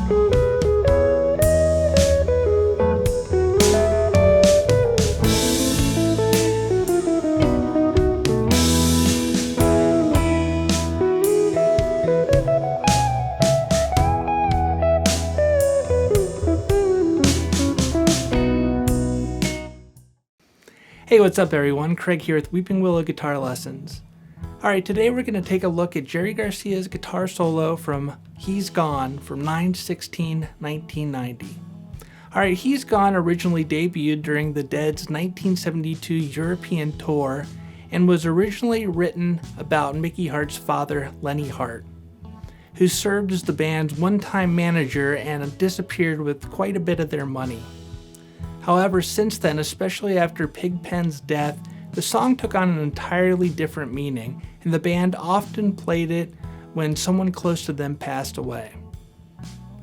Hey, what's up everyone? Craig here with Weeping Willow Guitar Lessons. Alright, today we're going to take a look at Jerry Garcia's guitar solo from He's Gone from 9/16/1990. Alright, He's Gone originally debuted during the Dead's 1972 European tour and was originally written about Mickey Hart's father, Lenny Hart, who served as the band's one-time manager and disappeared with quite a bit of their money. However, since then, especially after Pigpen's death, the song took on an entirely different meaning, and the band often played it when someone close to them passed away.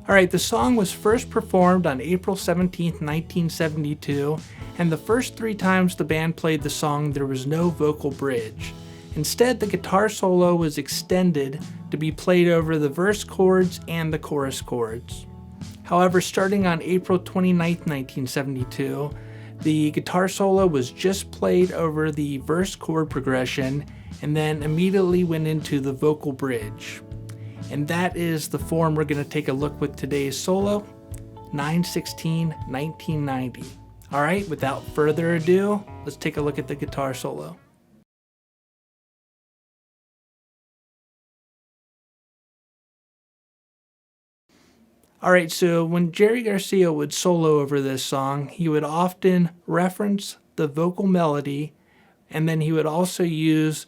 Alright, the song was first performed on April 17, 1972, and the first 3 times the band played the song there was no vocal bridge. Instead, the guitar solo was extended to be played over the verse chords and the chorus chords. However, starting on April 29, 1972, the guitar solo was just played over the verse chord progression and then immediately went into the vocal bridge. And that is the form we're going to take a look with today's solo, 9/16/1990. Alright, without further ado, let's take a look at the guitar solo. Alright, so when Jerry Garcia would solo over this song, he would often reference the vocal melody, and then he would also use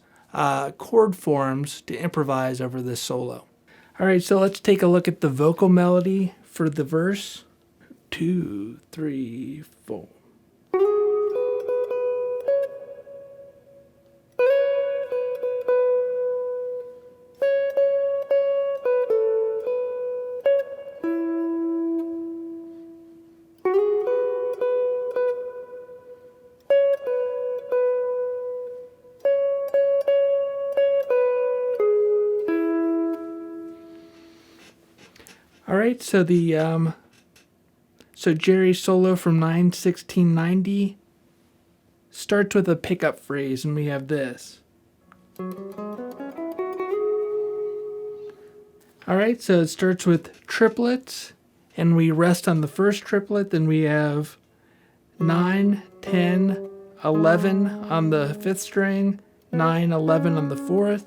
chord forms to improvise over this solo. Alright, so let's take a look at the vocal melody for the verse. 2, 3, 4. Alright, so Jerry's solo from 9/16/90 starts with a pickup phrase, and we have this. Alright, so it starts with triplets, and we rest on the first triplet, then we have 9, 10, 11 on the 5th string, 9, 11 on the 4th,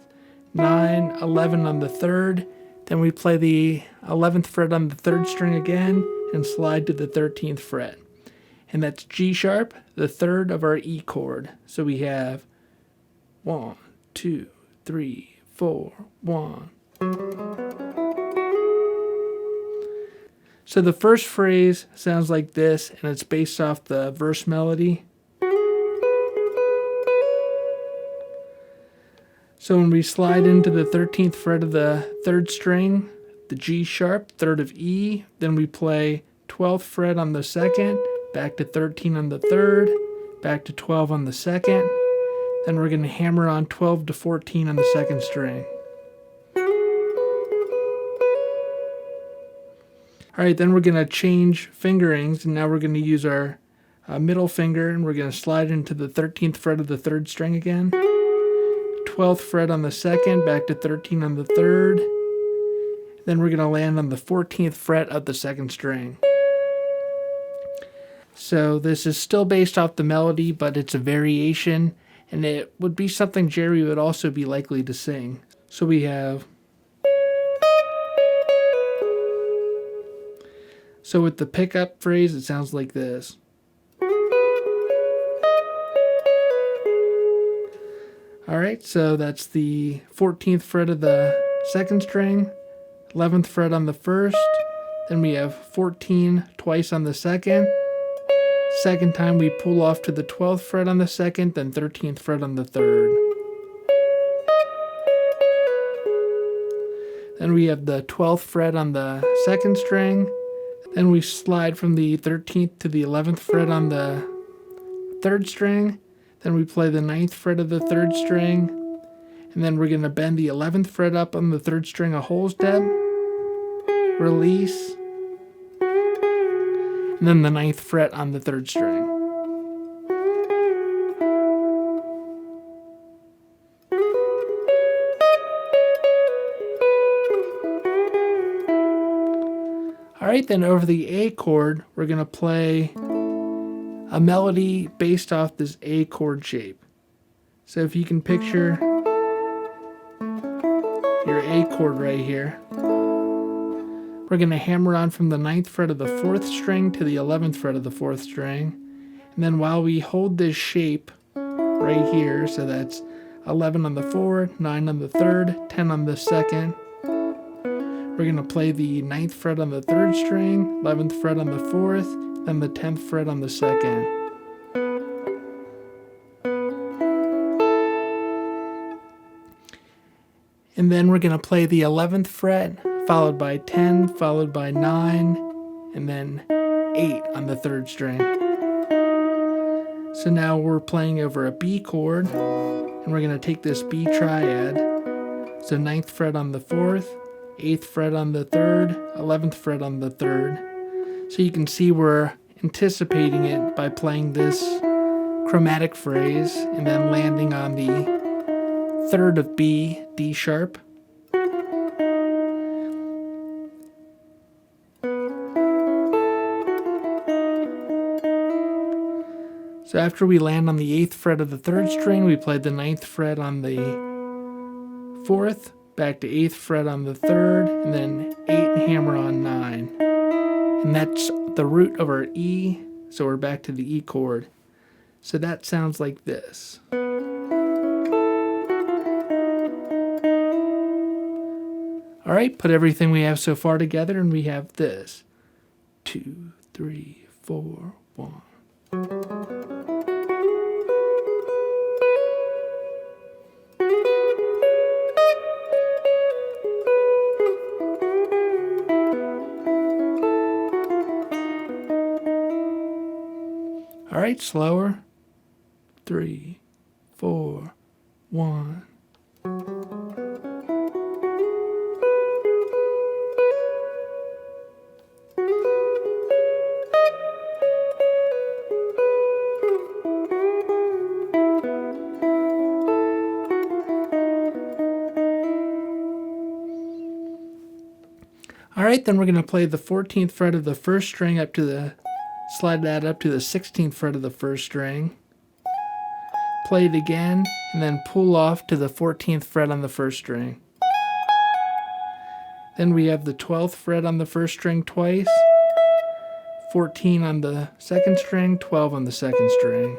9, 11 on the 3rd, then we play the 11th fret on the 3rd string again and slide to the 13th fret. And that's G sharp, the 3rd of our E chord. So we have 1, 2, 3, 4, 1. So the first phrase sounds like this, and it's based off the verse melody. So when we slide into the 13th fret of the 3rd string, the G sharp, 3rd of E, then we play 12th fret on the 2nd, back to 13 on the 3rd, back to 12 on the 2nd, then we're going to hammer on 12 to 14 on the 2nd string. Alright, then we're going to change fingerings, and now we're going to use our middle finger, and we're going to slide into the 13th fret of the 3rd string again. 12th fret on the 2nd, back to 13 on the 3rd. Then we're going to land on the 14th fret of the 2nd string. So this is still based off the melody, but it's a variation, and it would be something Jerry would also be likely to sing. So we have... So with the pickup phrase, it sounds like this. Alright, so that's the 14th fret of the 2nd string, 11th fret on the 1st, then we have 14 twice on the 2nd. Second time we pull off to the 12th fret on the 2nd, then 13th fret on the 3rd. Then we have the 12th fret on the 2nd string, then we slide from the 13th to the 11th fret on the 3rd string. Then we play the 9th fret of the 3rd string, and then we're going to bend the 11th fret up on the 3rd string a whole step, release, and then the 9th fret on the 3rd string. Alright, then over the A chord, we're going to play a melody based off this A chord shape. So if you can picture your A chord right here, we're going to hammer on from the 9th fret of the 4th string to the 11th fret of the 4th string. And then while we hold this shape right here, so that's 11 on the 4th, 9 on the 3rd, 10 on the 2nd, we're going to play the 9th fret on the 3rd string, 11th fret on the 4th, then the 10th fret on the 2nd. And then we're going to play the 11th fret, followed by 10, followed by 9, and then 8 on the 3rd string. So now we're playing over a B chord, and we're going to take this B triad. So 9th fret on the 4th, 8th fret on the 3rd, 11th fret on the 3rd. So you can see we're anticipating it by playing this chromatic phrase and then landing on the 3rd of B, D sharp. So after we land on the 8th fret of the 3rd string, we play the 9th fret on the 4th, back to 8th fret on the 3rd, and then 8 and hammer on 9. And that's the root of our E, so we're back to the E chord. So that sounds like this. Alright, put everything we have so far together and we have this. 2, 3, 4, 1. Alright, slower. 3, 4, 1. Alright, then we're going to play the 14th fret of the 1st string up to the, slide that up to the 16th fret of the 1st string. Play it again, and then pull off to the 14th fret on the 1st string. Then we have the 12th fret on the 1st string twice, 14 on the 2nd string, 12 on the 2nd string.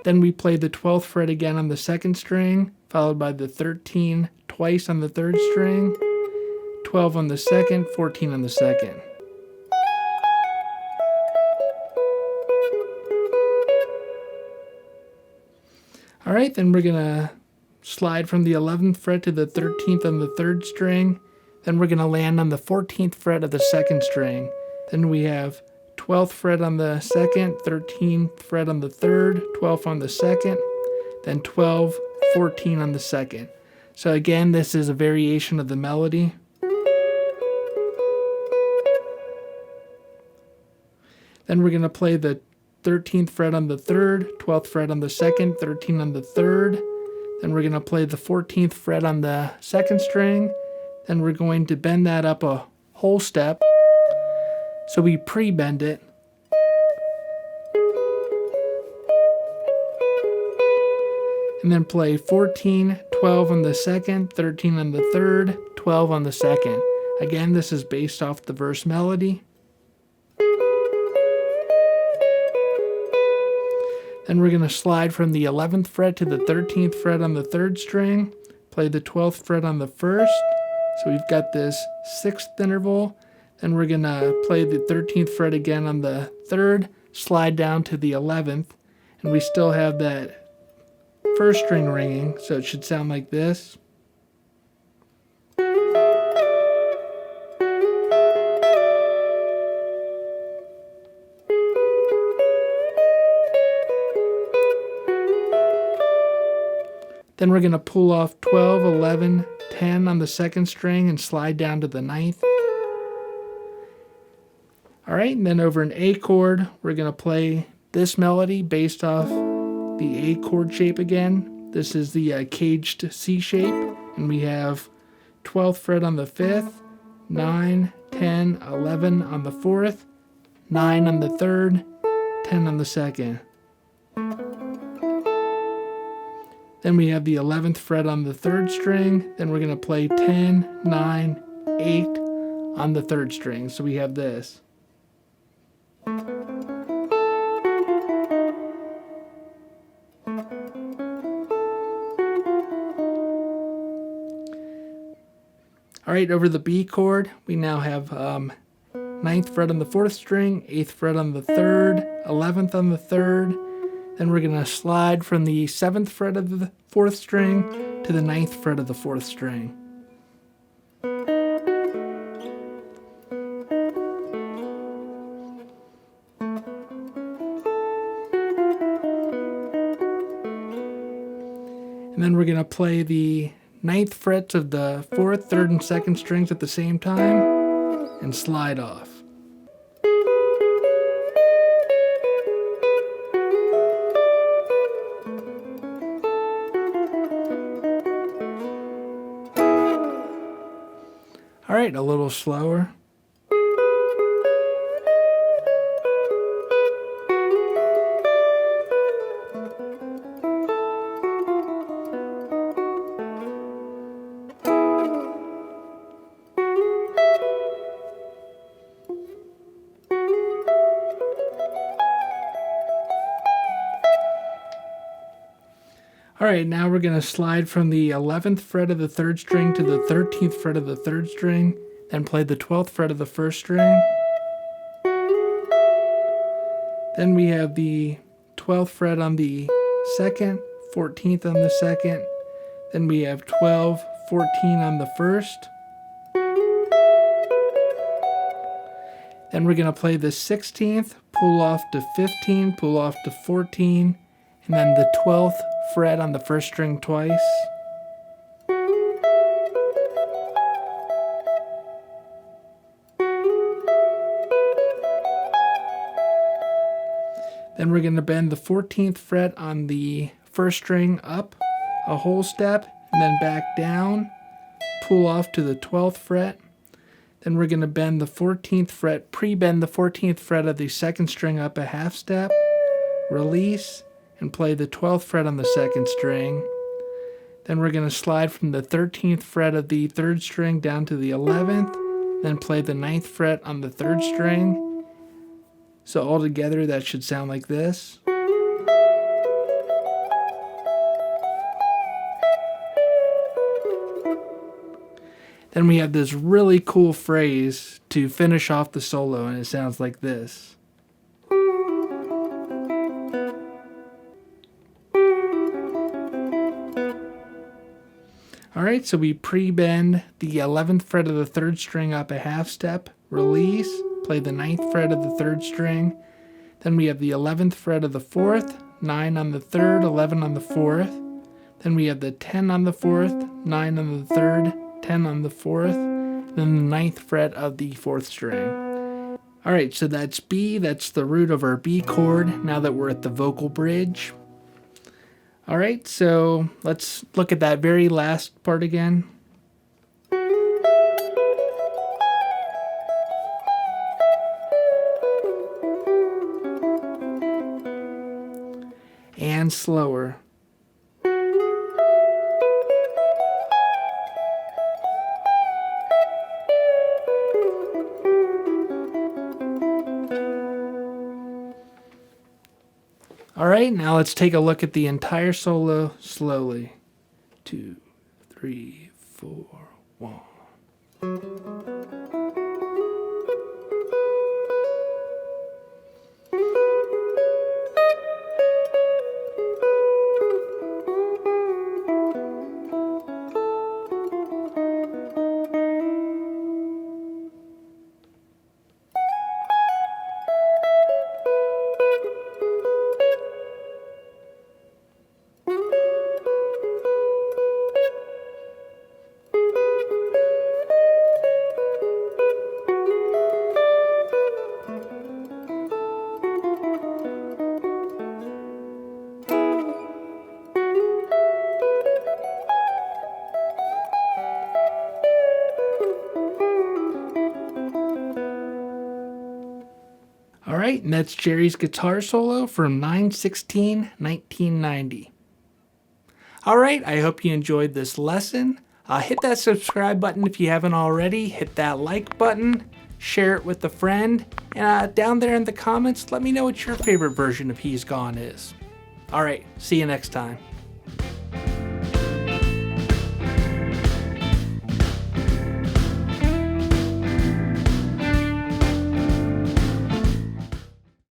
Then we play the 12th fret again on the 2nd string, followed by the 13 twice on the 3rd string, 12 on the 2nd, 14 on the 2nd. Alright, then we're going to slide from the 11th fret to the 13th on the 3rd string. Then we're going to land on the 14th fret of the 2nd string. Then we have 12th fret on the 2nd, 13th fret on the 3rd, 12th on the 2nd, then 12, 14 on the 2nd. So again, this is a variation of the melody. Then we're going to play the 13th fret on the 3rd, 12th fret on the 2nd, 13 on the 3rd. Then we're going to play the 14th fret on the 2nd string. Then we're going to bend that up a whole step. So we pre-bend it. And then play 14, 12 on the 2nd, 13 on the 3rd, 12 on the 2nd. Again, this is based off the verse melody. Then we're going to slide from the 11th fret to the 13th fret on the 3rd string, play the 12th fret on the 1st. So we've got this 6th interval. Then we're going to play the 13th fret again on the 3rd, slide down to the 11th, and we still have that 1st string ringing, so it should sound like this. Then we're going to pull off 12, 11, 10 on the second string and slide down to the ninth. All right, and then over an A chord, we're going to play this melody based off the A chord shape again. This is the caged C shape, and we have 12th fret on the 5th, 9, 10, 11 on the 4th, 9 on the 3rd, 10 on the 2nd. Then we have the 11th fret on the 3rd string. Then we're going to play 10, 9, 8 on the 3rd string. So we have this. All right, over the B chord, we now have 9th fret on the 4th string, 8th fret on the 3rd, 11th on the 3rd. Then we're going to slide from the 7th fret of the 4th string to the 9th fret of the 4th string. And then we're going to play the 9th frets of the 4th, 3rd, and 2nd strings at the same time and slide off. All right, a little slower. All right, now we're going to slide from the 11th fret of the 3rd string to the 13th fret of the 3rd string, then play the 12th fret of the 1st string. Then we have the 12th fret on the 2nd, 14th on the 2nd, then we have 12, 14 on the 1st. Then we're going to play the 16th, pull off to 15, pull off to 14, and then the 12th fret on the 1st string twice. Then we're going to bend the 14th fret on the 1st string up a whole step and then back down, pull off to the 12th fret. Then we're going to bend the 14th fret, pre-bend the 14th fret of the 2nd string up a half step, release, and play the 12th fret on the 2nd string. Then we're going to slide from the 13th fret of the 3rd string down to the 11th, then play the 9th fret on the 3rd string. So all together that should sound like this. Then we have this really cool phrase to finish off the solo, and it sounds like this. All right, so we pre-bend the 11th fret of the 3rd string up a half step, release, play the 9th fret of the 3rd string. Then we have the 11th fret of the 4th, 9 on the 3rd, 11 on the 4th. Then we have the 10 on the 4th, 9 on the 3rd, 10 on the 4th, then the 9th fret of the 4th string. All right, so that's B, that's the root of our B chord, now that we're at the vocal bridge. All right, so let's look at that very last part again. And slower. All right, now let's take a look at the entire solo slowly. 2, 3, 4, 1. Alright, and that's Jerry's guitar solo from 9/16/1990. Alright, I hope you enjoyed this lesson. Hit that subscribe button if you haven't already. Hit that like button. Share it with a friend. And down there in the comments, let me know what your favorite version of He's Gone is. Alright, see you next time.